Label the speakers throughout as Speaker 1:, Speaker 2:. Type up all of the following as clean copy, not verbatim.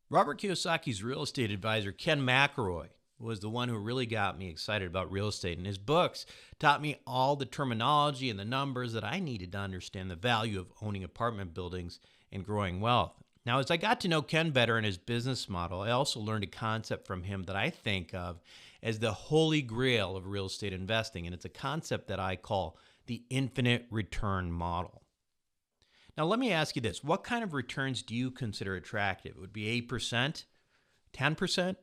Speaker 1: Robert Kiyosaki's real estate advisor, Ken McElroy, was the one who really got me excited about real estate. And his books taught me all the terminology and the numbers that I needed to understand the value of owning apartment buildings and growing wealth. Now, as I got to know Ken better and his business model, I also learned a concept from him that I think of as the holy grail of real estate investing. And it's a concept that I call the infinite return model. Now, let me ask you this. What kind of returns do you consider attractive? It would be 8%, 10%,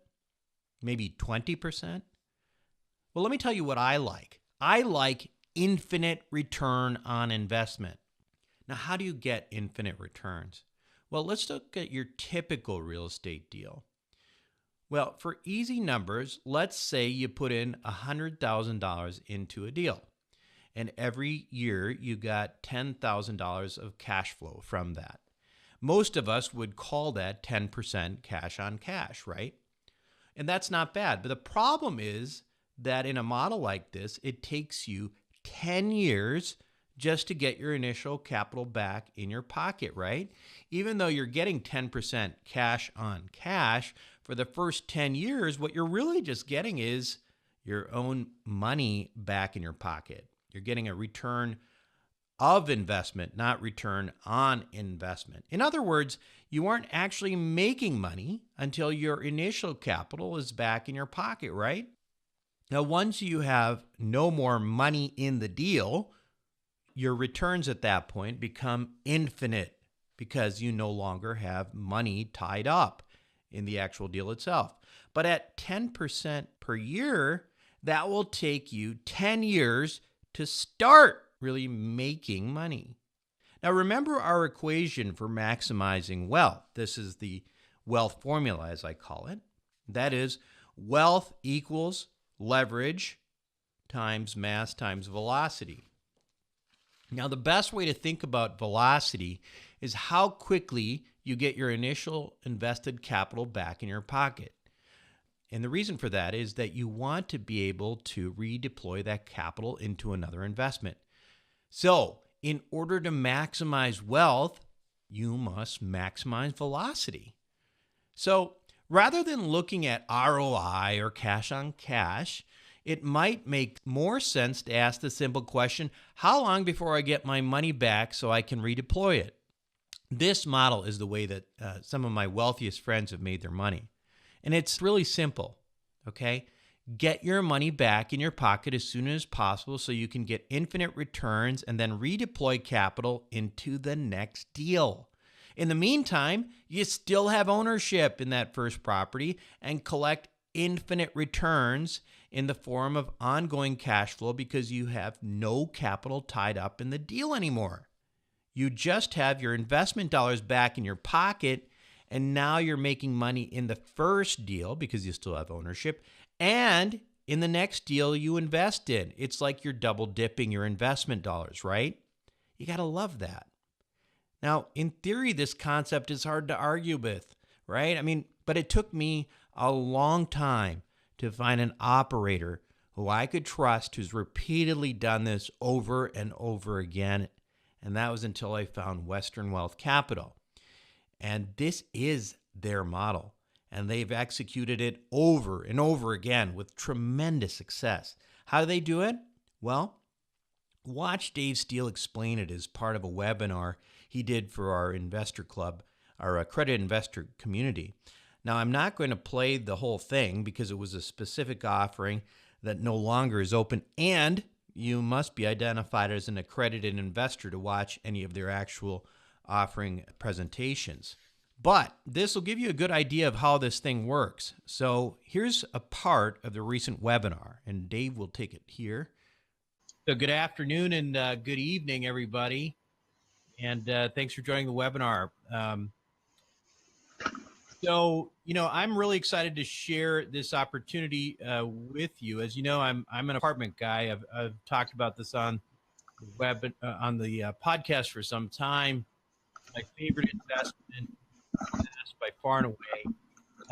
Speaker 1: maybe 20%? Well, let me tell you what I like. I like infinite return on investment. Now, how do you get infinite returns? Well, let's look at your typical real estate deal. Well, for easy numbers, let's say you put in $100,000 into a deal. And every year you got $10,000 of cash flow from that. Most of us would call that 10% cash on cash, right? And that's not bad. But the problem is that in a model like this, it takes you 10 years just to get your initial capital back in your pocket, right? Even though you're getting 10% cash on cash, for the first 10 years, what you're really just getting is your own money back in your pocket. You're getting a return of investment, not return on investment. In other words, you aren't actually making money until your initial capital is back in your pocket, right? Now, once you have no more money in the deal, your returns at that point become infinite because you no longer have money tied up in the actual deal itself. But at 10% per year, that will take you 10 years to start really making money. Now, remember our equation for maximizing wealth. This is the wealth formula, as I call it. That is, wealth equals leverage times mass times velocity. Now, the best way to think about velocity is how quickly you get your initial invested capital back in your pocket. And the reason for that is that you want to be able to redeploy that capital into another investment. So, in order to maximize wealth, you must maximize velocity. So, rather than looking at ROI or cash on cash, it might make more sense to ask the simple question, how long before I get my money back so I can redeploy it? This model is the way that some of my wealthiest friends have made their money. And it's really simple, okay? Get your money back in your pocket as soon as possible so you can get infinite returns and then redeploy capital into the next deal. In the meantime, you still have ownership in that first property and collect infinite returns in the form of ongoing cash flow because you have no capital tied up in the deal anymore. You just have your investment dollars back in your pocket, and now you're making money in the first deal because you still have ownership, and in the next deal you invest in. It's like you're double dipping your investment dollars, right? You got to love that. Now, in theory, this concept is hard to argue with, right? But it took me a long time to find an operator who I could trust who's repeatedly done this over and over again. And that was until I found Western Wealth Capital. And this is their model. And they've executed it over and over again with tremendous success. How do they do it? Well, watch Dave Steele explain it as part of a webinar he did for our investor club, our accredited investor community. Now, I'm not going to play the whole thing because it was a specific offering that no longer is open, and you must be identified as an accredited investor to watch any of their actual offering presentations. But this will give you a good idea of how this thing works. So here's a part of the recent webinar, and Dave will take it here. So good afternoon and good evening, everybody. And thanks for joining the webinar. I'm really excited to share this opportunity with you. As you know, I'm an apartment guy. I've talked about this on the web, on the podcast for some time. My favorite investment by far and away.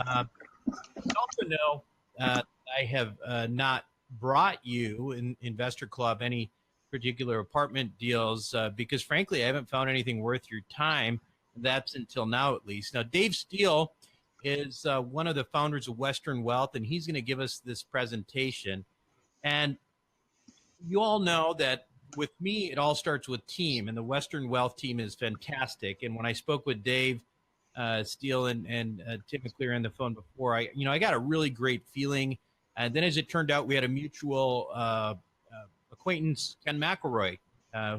Speaker 1: You also know I have not brought you in Investor Club any particular apartment deals because frankly, I haven't found anything worth your time. That's until now, at least. Now, Dave Steele is one of the founders of Western Wealth, and he's going to give us this presentation. And you all know that with me, it all starts with team, and the Western Wealth team is fantastic. And when I spoke with Dave Steele and Tim McClear on the phone before, I got a really great feeling. And then, as it turned out, we had a mutual acquaintance, Ken McElroy,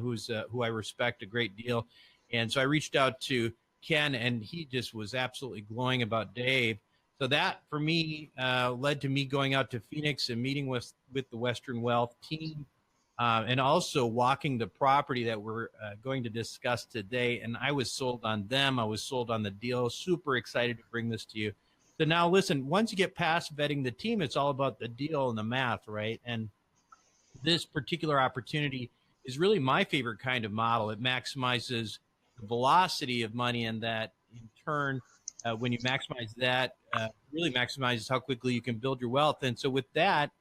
Speaker 1: who I respect a great deal. And so I reached out to Ken, and he just was absolutely glowing about Dave. So that, for me, led to me going out to Phoenix and meeting with the Western Wealth team, and also walking the property that we're going to discuss today. And I was sold on them. I was sold on the deal. Super excited to bring this to you. So now, listen, once you get past vetting the team, it's all about the deal and the math, right? And this particular opportunity is really my favorite kind of model. It maximizes the velocity of money, and that in turn, when you maximize that, really maximizes how quickly you can build your wealth. And so with that,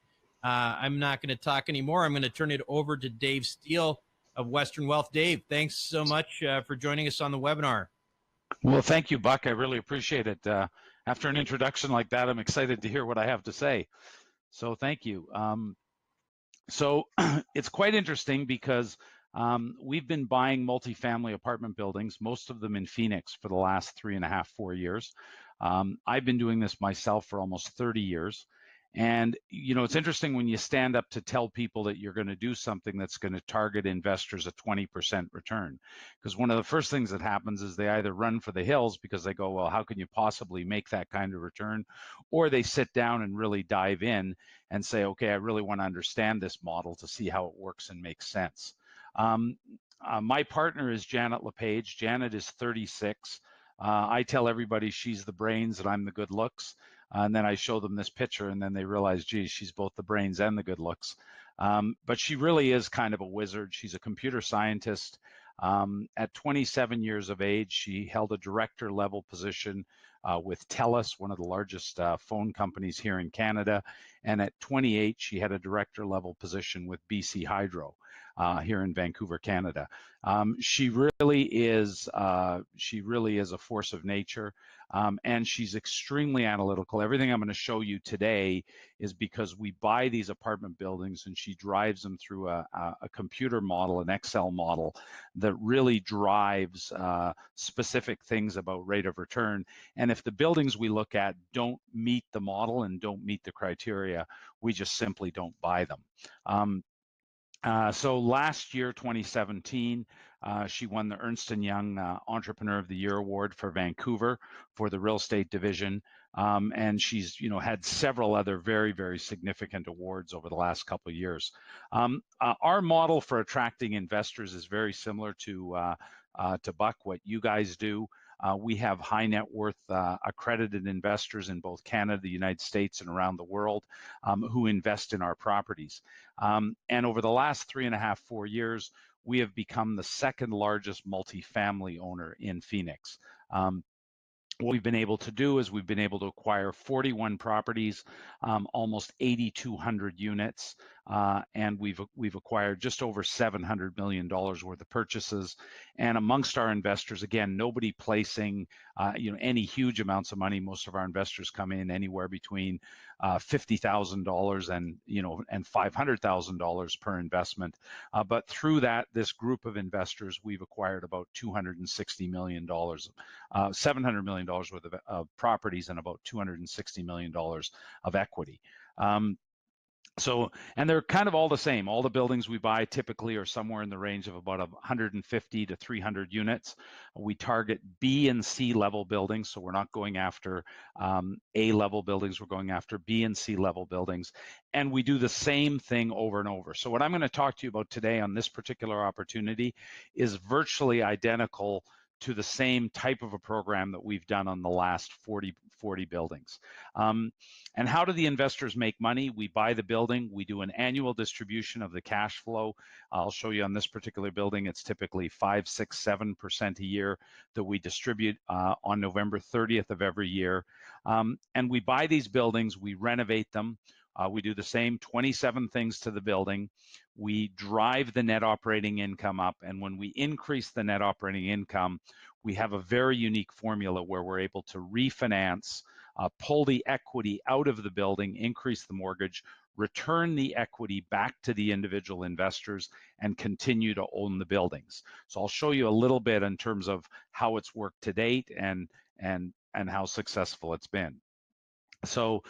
Speaker 1: I'm not going to talk anymore. I'm going to turn it over to Dave Steele of Western Wealth. Dave, thanks so much for joining us on the webinar.
Speaker 2: Well, thank you, Buck. I really appreciate it. After an introduction like that, I'm excited to hear what I have to say. So thank you. So it's quite interesting because we've been buying multifamily apartment buildings, most of them in Phoenix, for the last 3.5, 4 years. I've been doing this myself for almost 30 years. And, it's interesting when you stand up to tell people that you're going to do something that's going to target investors a 20% return. Because one of the first things that happens is they either run for the hills because they go, well, how can you possibly make that kind of return? Or they sit down and really dive in and say, okay, I really want to understand this model to see how it works and makes sense. My partner is Janet LePage. Janet is 36. I tell everybody she's the brains and I'm the good looks. And then I show them this picture and then they realize, geez, she's both the brains and the good looks. But she really is kind of a wizard. She's a computer scientist. At 27 years of age, she held a director level position with TELUS, one of the largest phone companies here in Canada. And at 28, she had a director level position with BC Hydro here in Vancouver, Canada. She really is a force of nature, and she's extremely analytical. Everything I'm going to show you today is because we buy these apartment buildings and she drives them through a computer model, an Excel model that really drives specific things about rate of return. And if the buildings we look at don't meet the model and don't meet the criteria, we just simply don't buy them. So last year, 2017, she won the Ernst & Young Entrepreneur of the Year Award for Vancouver for the real estate division. And she's, had several other very, very significant awards over the last couple of years. Our model for attracting investors is very similar to Buck, what you guys do. We have high net worth accredited investors in both Canada, the United States, and around the world who invest in our properties. And over the last 3.5, 4 years, we have become the second largest multifamily owner in Phoenix. What we've been able to do is we've been able to acquire 41 properties, almost 8,200 units, and we've acquired just over $700 million worth of purchases. And amongst our investors, again, nobody placing any huge amounts of money. Most of our investors come in anywhere between $50,000 and $500,000 per investment. But through this group of investors, we've acquired about $260 million, $700 million worth of properties and about $260 million of equity. And they're kind of all the same. All the buildings we buy typically are somewhere in the range of about 150 to 300 units. We target B and C level buildings, so we're not going after A level buildings, we're going after B and C level buildings. And we do the same thing over and over. So what I'm going to talk to you about today on this particular opportunity is virtually identical to the same type of a program that we've done on the last 40 buildings. And how do the investors make money? We buy the building, we do an annual distribution of the cash flow. I'll show you on this particular building, it's typically 5, 6, 7% a year that we distribute on November 30th of every year. And we buy these buildings, we renovate them. We do the same 27 things to the building. We drive the net operating income up, and when we increase the net operating income, we have a very unique formula where we're able to refinance, pull the equity out of the building, increase the mortgage, return the equity back to the individual investors, and continue to own the buildings. So I'll show you a little bit in terms of how it's worked to date and how successful it's been. So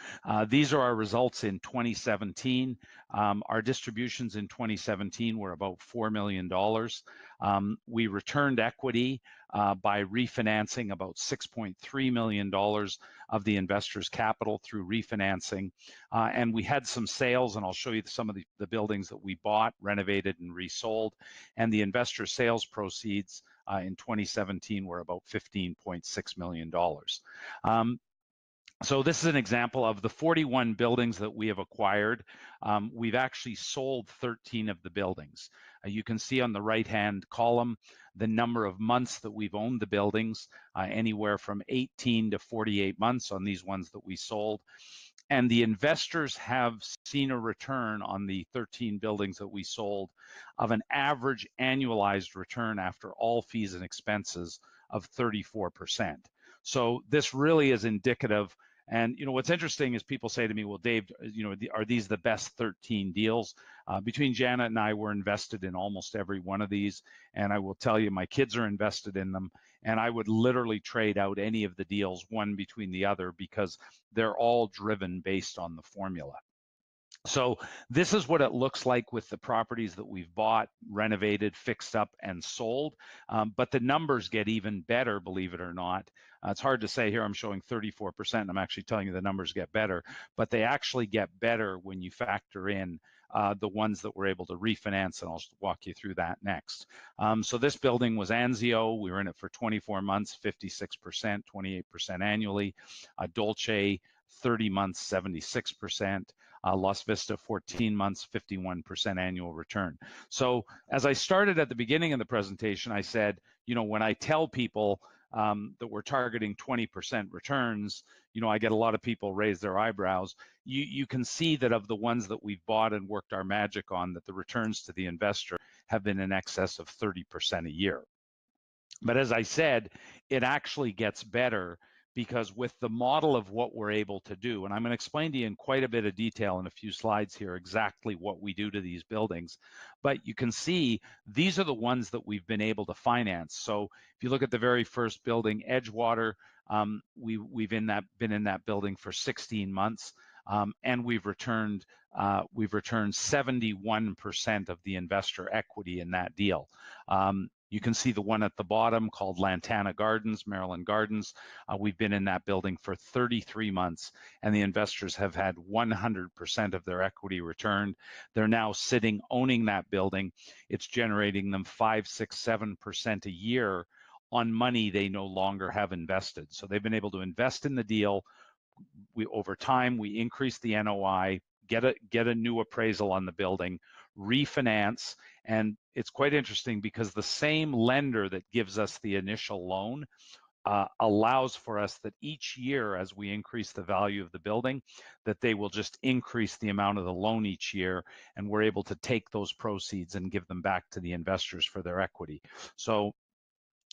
Speaker 2: these are our results in 2017. Our distributions in 2017 were about $4 million. We returned equity by refinancing about $6.3 million of the investors' capital through refinancing. And we had some sales, and I'll show you some of the buildings that we bought, renovated, and resold. And the investor sales proceeds in 2017 were about $15.6 million. So this is an example of the 41 buildings that we have acquired. We've actually sold 13 of the buildings. You can see on the right-hand column the number of months that we've owned the buildings, anywhere from 18 to 48 months on these ones that we sold. And the investors have seen a return on the 13 buildings that we sold of an average annualized return after all fees and expenses of 34%. So this really is indicative. And what's interesting is people say to me, well, Dave, are these the best 13 deals? Between Janet and I, we're invested in almost every one of these. And I will tell you, my kids are invested in them. And I would literally trade out any of the deals one between the other because they're all driven based on the formula. So this is what it looks like with the properties that we've bought, renovated, fixed up, and sold. But the numbers get even better, believe it or not. It's hard to say here, I'm showing 34%, and I'm actually telling you the numbers get better, but they actually get better when you factor in the ones that we're able to refinance, and I'll walk you through that next. So this building was Anzio. We were in it for 24 months, 56%, 28% annually. Dolce, 30 months, 76%. Las Vista, 14 months, 51% annual return. So as I started at the beginning of the presentation, I said, when I tell people that we're targeting 20% returns, I get a lot of people raise their eyebrows. You can see that of the ones that we've bought and worked our magic on, that the returns to the investor have been in excess of 30% a year. But as I said, it actually gets better because with the model of what we're able to do, and I'm going to explain to you in quite a bit of detail in a few slides here exactly what we do to these buildings, but you can see these are the ones that we've been able to finance. So if you look at the very first building, Edgewater, we've been in that building for 16 months, and we've returned 71% of the investor equity in that deal. You can see the one at the bottom called Lantana Gardens, Maryland Gardens. We've been in that building for 33 months, and the investors have had 100% of their equity returned. They're now sitting owning that building. It's generating them 5, 6, 7% a year on money they no longer have invested. So they've been able to invest in the deal. Over time, we increase the NOI, get a new appraisal on the building, refinance, and it's quite interesting because the same lender that gives us the initial loan allows for us that each year as we increase the value of the building, that they will just increase the amount of the loan each year, and we're able to take those proceeds and give them back to the investors for their equity. So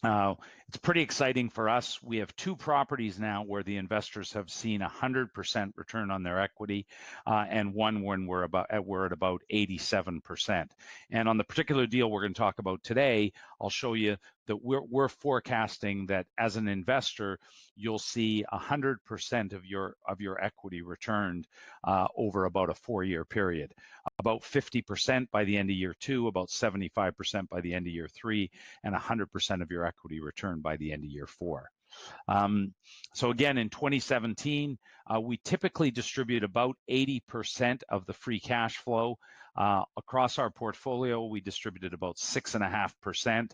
Speaker 2: it's pretty exciting for us. We have 2 properties now where the investors have seen 100% return on their equity, and one when we're at about 87%. And on the particular deal we're going to talk about today, I'll show you that we're forecasting that as an investor, you'll see 100% of your equity returned over about a 4-year period. About 50% by the end of year 2, about 75% by the end of year 3, and 100% of your equity returned by the end of year 4. So again, in 2017, we typically distribute about 80% of the free cash flow. Across our portfolio, we distributed about 6.5%,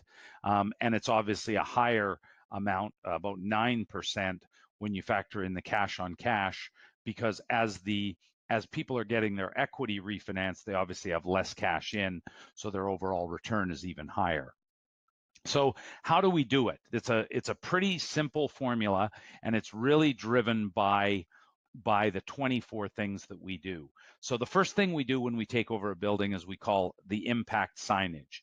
Speaker 2: and it's obviously a higher amount, about 9% when you factor in the cash on cash, because as people are getting their equity refinanced, they obviously have less cash in, so their overall return is even higher. So how do we do it? It's a pretty simple formula, and it's really driven by the 24 things that we do. So the first thing we do when we take over a building is we call the impact signage.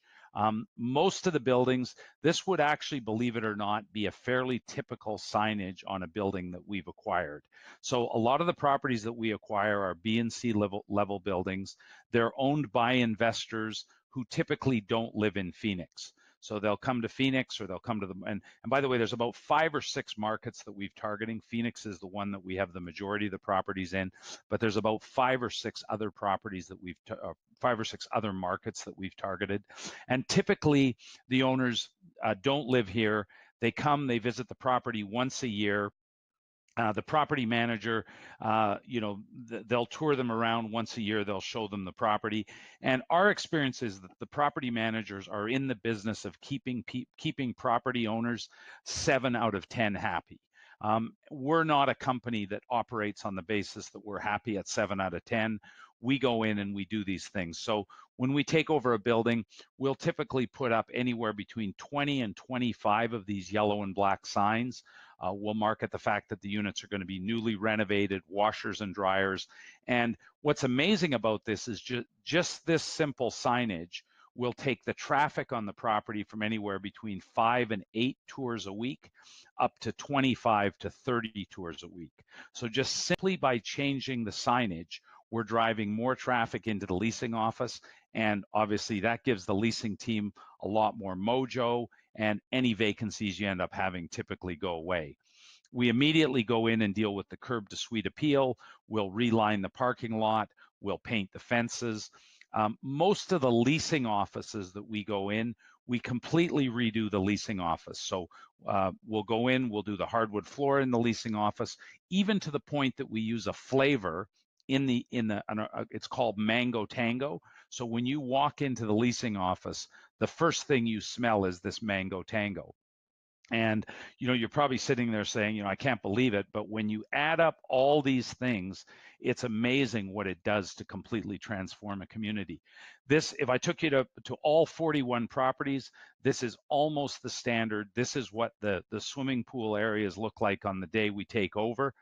Speaker 2: Most of the buildings, this would actually, believe it or not, be a fairly typical signage on a building that we've acquired. So a lot of the properties that we acquire are B and C level buildings. They're owned by investors who typically don't live in Phoenix. So they'll come to Phoenix, or they'll come to and by the way, there's about 5 or 6 markets that we've targeting. Phoenix is the one that we have the majority of the properties in, but there's about 5 or 6 other properties that 5 or 6 other markets that we've targeted. And typically the owners don't live here. They come, they visit the property once a year. The property manager, they'll tour them around once a year. They'll show them the property. And our experience is that the property managers are in the business of keeping property owners 7 out of 10 happy. We're not a company that operates on the basis that we're happy at 7 out of 10. We go in and we do these things. So when we take over a building, we'll typically put up anywhere between 20 and 25 of these yellow and black signs. We'll market the fact that the units are going to be newly renovated, washers and dryers. And what's amazing about this is just this simple signage will take the traffic on the property from anywhere between 5 and 8 tours a week up to 25 to 30 tours a week. So just simply by changing the signage, we're driving more traffic into the leasing office, and obviously that gives the leasing team a lot more mojo, and any vacancies you end up having typically go away. We immediately go in and deal with the curb to suite appeal. We'll reline the parking lot. We'll paint the fences. Most of the leasing offices that we go in, we completely redo the leasing office. So we'll go in, we'll do the hardwood floor in the leasing office, even to the point that we use a flavor it's called Mango Tango. So when you walk into the leasing office, the first thing you smell is this Mango Tango. And you're probably sitting there saying, I can't believe it. But when you add up all these things, it's amazing what it does to completely transform a community. If I took you to all 41 properties, this is almost the standard. This is what the swimming pool areas look like on the day we take over.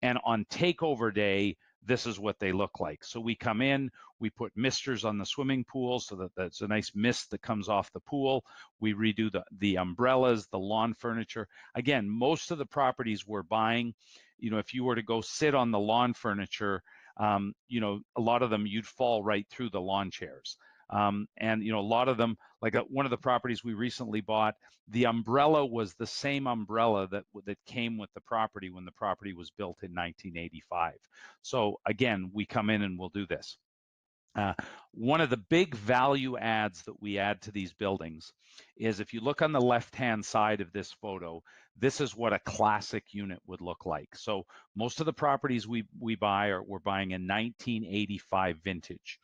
Speaker 2: And on takeover day, this is what they look like. So we come in, we put misters on the swimming pool so that that's a nice mist that comes off the pool. We redo the umbrellas, the lawn furniture. Again, most of the properties we're buying, if you were to go sit on the lawn furniture, a lot of them, you'd fall right through the lawn chairs. And a lot of them, like one of the properties we recently bought, the umbrella was the same umbrella that came with the property when the property was built in 1985. So again, we come in and we'll do this. One of the big value adds that we add to these buildings is, if you look on the left-hand side of this photo, this is what a classic unit would look like. So most of the properties we buy we're buying a 1985 vintage.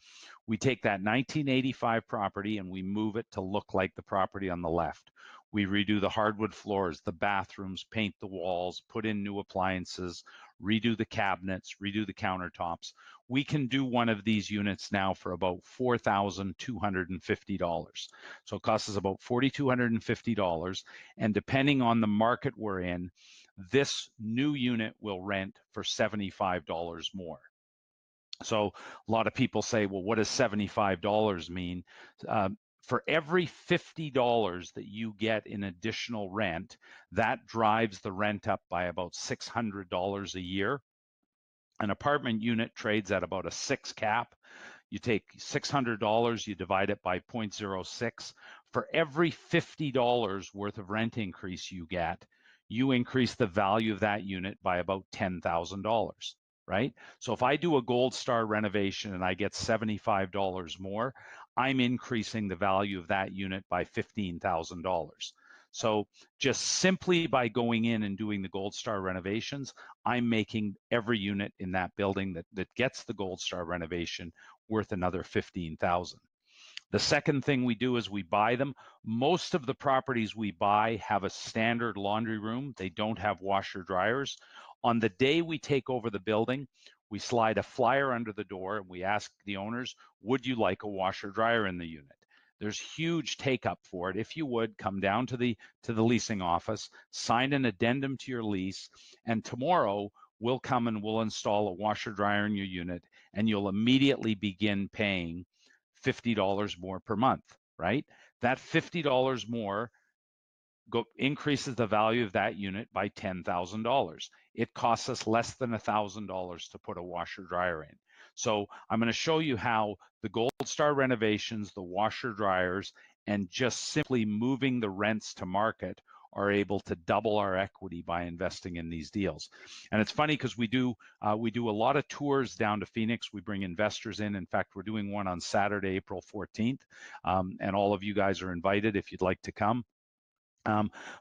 Speaker 2: We take that 1985 property and we move it to look like the property on the left. We redo the hardwood floors, the bathrooms, paint the walls, put in new appliances, redo the cabinets, redo the countertops. We can do one of these units now for about $4,250. So it costs us about $4,250. And depending on the market we're in, this new unit will rent for $75 more. So a lot of people say, well, what does $75 mean? For every $50 that you get in additional rent, that drives the rent up by about $600 a year. An apartment unit trades at about a 6 cap. You take $600, you divide it by 0.06. For every $50 worth of rent increase you get, you increase the value of that unit by about $10,000. Right? So if I do a Gold Star renovation and I get $75 more, I'm increasing the value of that unit by $15,000. So just simply by going in and doing the Gold Star renovations, I'm making every unit in that building that gets the Gold Star renovation worth another $15,000. The second thing we do is we buy them. Most of the properties we buy have a standard laundry room. They don't have washer dryers. On the day we take over the building, we slide a flyer under the door and we ask the owners, would you like a washer dryer in the unit? There's huge take up for it. If you would, come down to the leasing office, sign an addendum to your lease, and tomorrow we'll come and we'll install a washer dryer in your unit, and you'll immediately begin paying $50 more per month. right? That $50 more increases the value of that unit by $10,000. It costs us less than $1,000 to put a washer dryer in. So I'm going to show you how the Gold Star renovations, the washer dryers, and just simply moving the rents to market are able to double our equity by investing in these deals. And it's funny because we do a lot of tours down to Phoenix. We bring investors in. In fact, we're doing one on Saturday, April 14th, and all of you guys are invited if you'd like to come.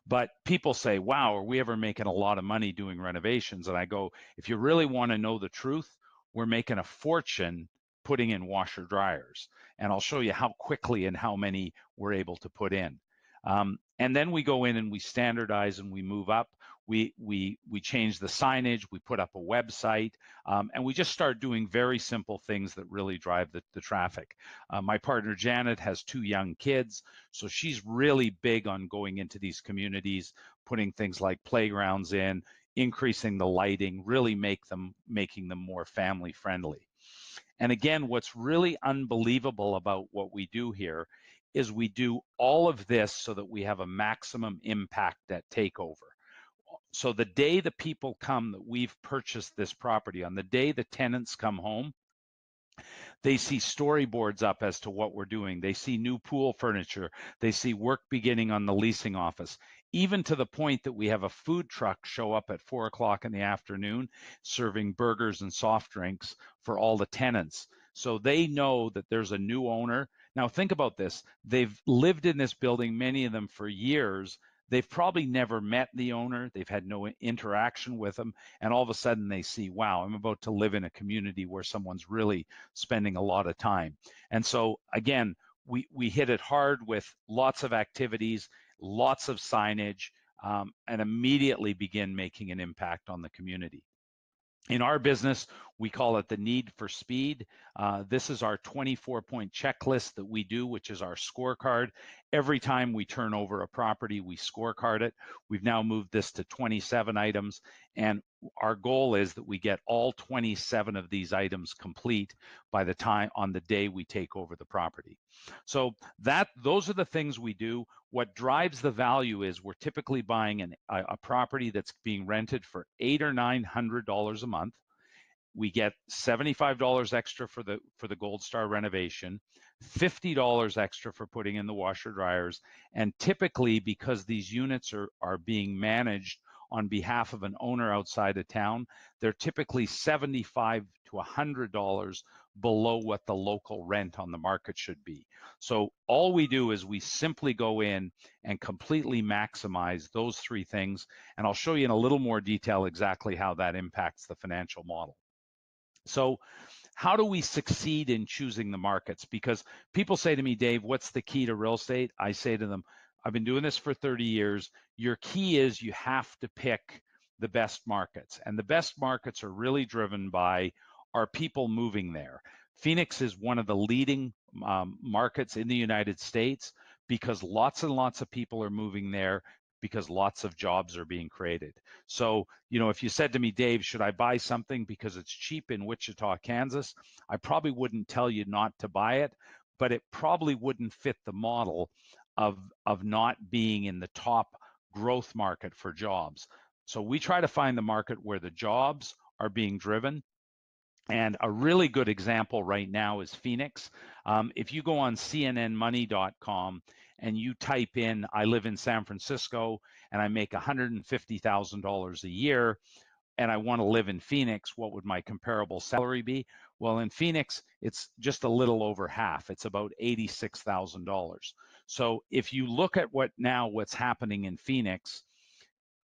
Speaker 2: But people say, wow, are we ever making a lot of money doing renovations? And I go, if you really want to know the truth, we're making a fortune putting in washer dryers. And I'll show you how quickly and how many we're able to put in. And then we go in and we standardize and we move up. We change the signage, we put up a website, and we just start doing very simple things that really drive the traffic. My partner Janet has 2 young kids, so she's really big on going into these communities, putting things like playgrounds in, increasing the lighting, really making them more family friendly. And again, what's really unbelievable about what we do here is we do all of this so that we have a maximum impact at takeover. So the day the people come that we've purchased this property, on the day the tenants come home, they see storyboards up as to what we're doing. They see new pool furniture. They see work beginning on the leasing office, even to the point that we have a food truck show up at 4 o'clock in the afternoon serving burgers and soft drinks for all the tenants. So they know that there's a new owner. Now think about this. They've lived in this building, many of them for years. They've probably never met the owner. They've had no interaction with them. And all of a sudden they see, wow, I'm about to live in a community where someone's really spending a lot of time. And so again, we hit it hard with lots of activities, lots of signage, and immediately begin making an impact on the community. In our business, we call it the need for speed. This is our 24-point checklist that we do, which is our scorecard. Every time we turn over a property, we scorecard it. We've now moved this to 27 items, and our goal is that we get all 27 of these items complete by the time on the day we take over the property. So those are the things we do. What drives the value is we're typically buying a property that's being rented for $800 or $900 a month. We get $75 extra for the Gold Star renovation, $50 extra for putting in the washer dryers, and typically, because these units are being managed on behalf of an owner outside of town, they're typically $75 to $100 below what the local rent on the market should be. So all we do is we simply go in and completely maximize those 3 things, and I'll show you in a little more detail exactly how that impacts the financial model. So how do we succeed in choosing the markets? Because people say to me, Dave, what's the key to real estate? I say to them, I've been doing this for 30 years. Your key is you have to pick the best markets. And the best markets are really driven by, are people moving there? Phoenix is one of the leading markets in the United States because lots and lots of people are moving there because lots of jobs are being created. So, if you said to me, Dave, should I buy something because it's cheap in Wichita, Kansas? I probably wouldn't tell you not to buy it, but it probably wouldn't fit the model of not being in the top growth market for jobs. So we try to find the market where the jobs are being driven. And a really good example right now is Phoenix. If you go on cnnmoney.com and you type in, I live in San Francisco and I make $150,000 a year and I want to live in Phoenix, what would my comparable salary be? Well, in Phoenix, it's just a little over half. It's about $86,000. So if you look at what's happening in Phoenix,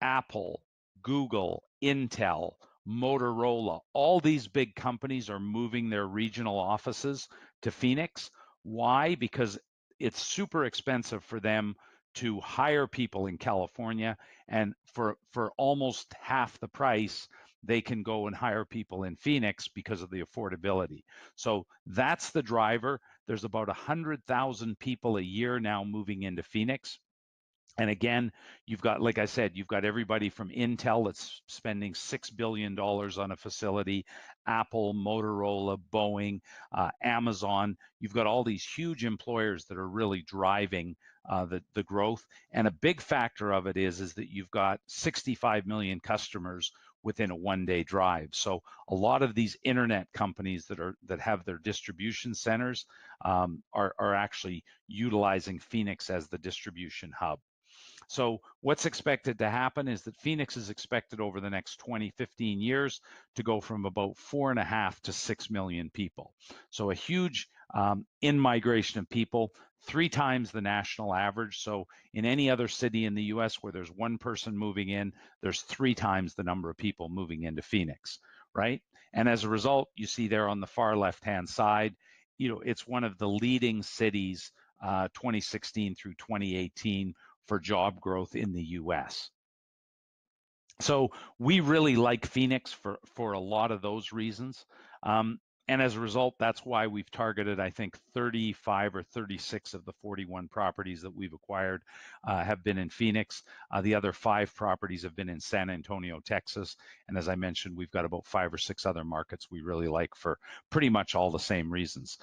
Speaker 2: Apple, Google, Intel, Motorola, all these big companies are moving their regional offices to Phoenix. Why? Because it's super expensive for them to hire people in California, and for almost half the price, they can go and hire people in Phoenix because of the affordability. So that's the driver. There's about 100,000 people a year now moving into Phoenix. And again, you've got, like I said, you've got everybody from Intel that's spending $6 billion on a facility, Apple, Motorola, Boeing, Amazon. You've got all these huge employers that are really driving the growth. And a big factor of it is that you've got 65 million customers within a one-day drive. So a lot of these internet companies that have their distribution centers are actually utilizing Phoenix as the distribution hub. So what's expected to happen is that Phoenix is expected over the next 20, 15 years to go from about 4.5 to 6 million people. So a huge in-migration of people, 3 times the national average. So in any other city in the US where there's one person moving in, there's 3 times the number of people moving into Phoenix, right? And as a result, you see there on the far left-hand side, it's one of the leading cities 2016 through 2018 for job growth in the US. So we really like Phoenix for a lot of those reasons. And as a result, that's why we've targeted, I think, 35 or 36 of the 41 properties that we've acquired have been in Phoenix. The other 5 properties have been in San Antonio, Texas. And as I mentioned, we've got about 5 or 6 other markets we really like for pretty much all the same reasons.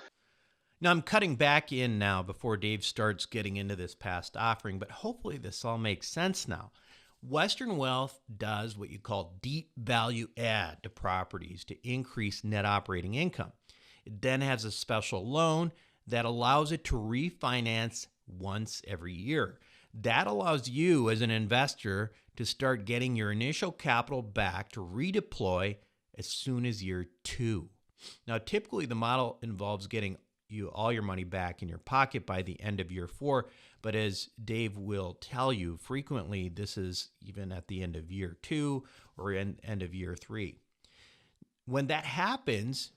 Speaker 1: Now, I'm cutting back in now before Dave starts getting into this past offering, but hopefully this all makes sense now. Western Wealth does what you call deep value add to properties to increase net operating income. It then has a special loan that allows it to refinance once every year. That allows you as an investor to start getting your initial capital back to redeploy as soon as year 2. Now, typically the model involves getting you all your money back in your pocket by the end of year 4. But as Dave will tell you, frequently this is even at the end of year 2 or end of year 3. When that happens,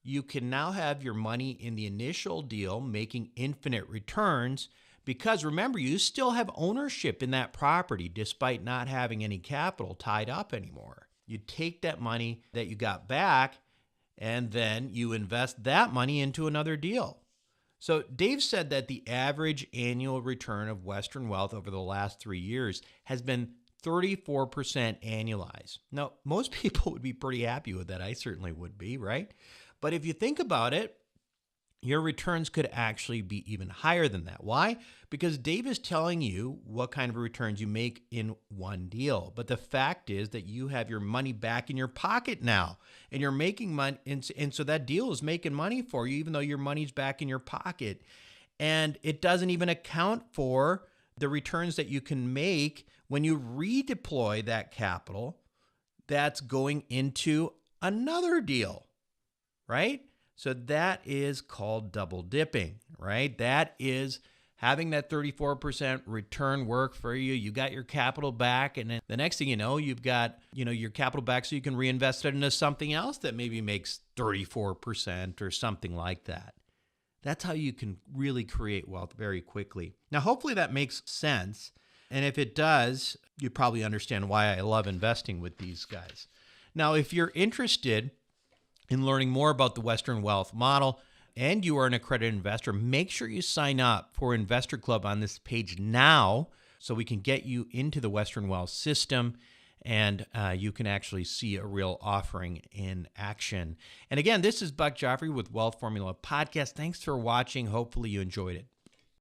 Speaker 1: you can now have your money in the initial deal making infinite returns because remember, you still have ownership in that property despite not having any capital tied up anymore. You take that money that you got back and then you invest that money into another deal. So Dave said that the average annual return of Western Wealth over the last 3 years has been 34% annualized. Now, most people would be pretty happy with that. I certainly would be, right? But if you think about it, your returns could actually be even higher than that. Why? Because Dave is telling you what kind of returns you make in one deal. But the fact is that you have your money back in your pocket now, and you're making money. And so that deal is making money for you, even though your money's back in your pocket. And it doesn't even account for the returns that you can make when you redeploy that capital that's going into another deal, right? So that is called double dipping, right? That is having that 34% return work for you. You got your capital back, and then the next thing you know, you've got, your capital back so you can reinvest it into something else that maybe makes 34% or something like that. That's how you can really create wealth very quickly. Now, hopefully that makes sense. And if it does, you probably understand why I love investing with these guys. Now, if you're interested in learning more about the Western Wealth model and you are an accredited investor, make sure you sign up for Investor Club on this page now so we can get you into the Western Wealth system and you can actually see a real offering in action. And again, this is Buck Joffrey with Wealth Formula Podcast. Thanks for watching. Hopefully you enjoyed it.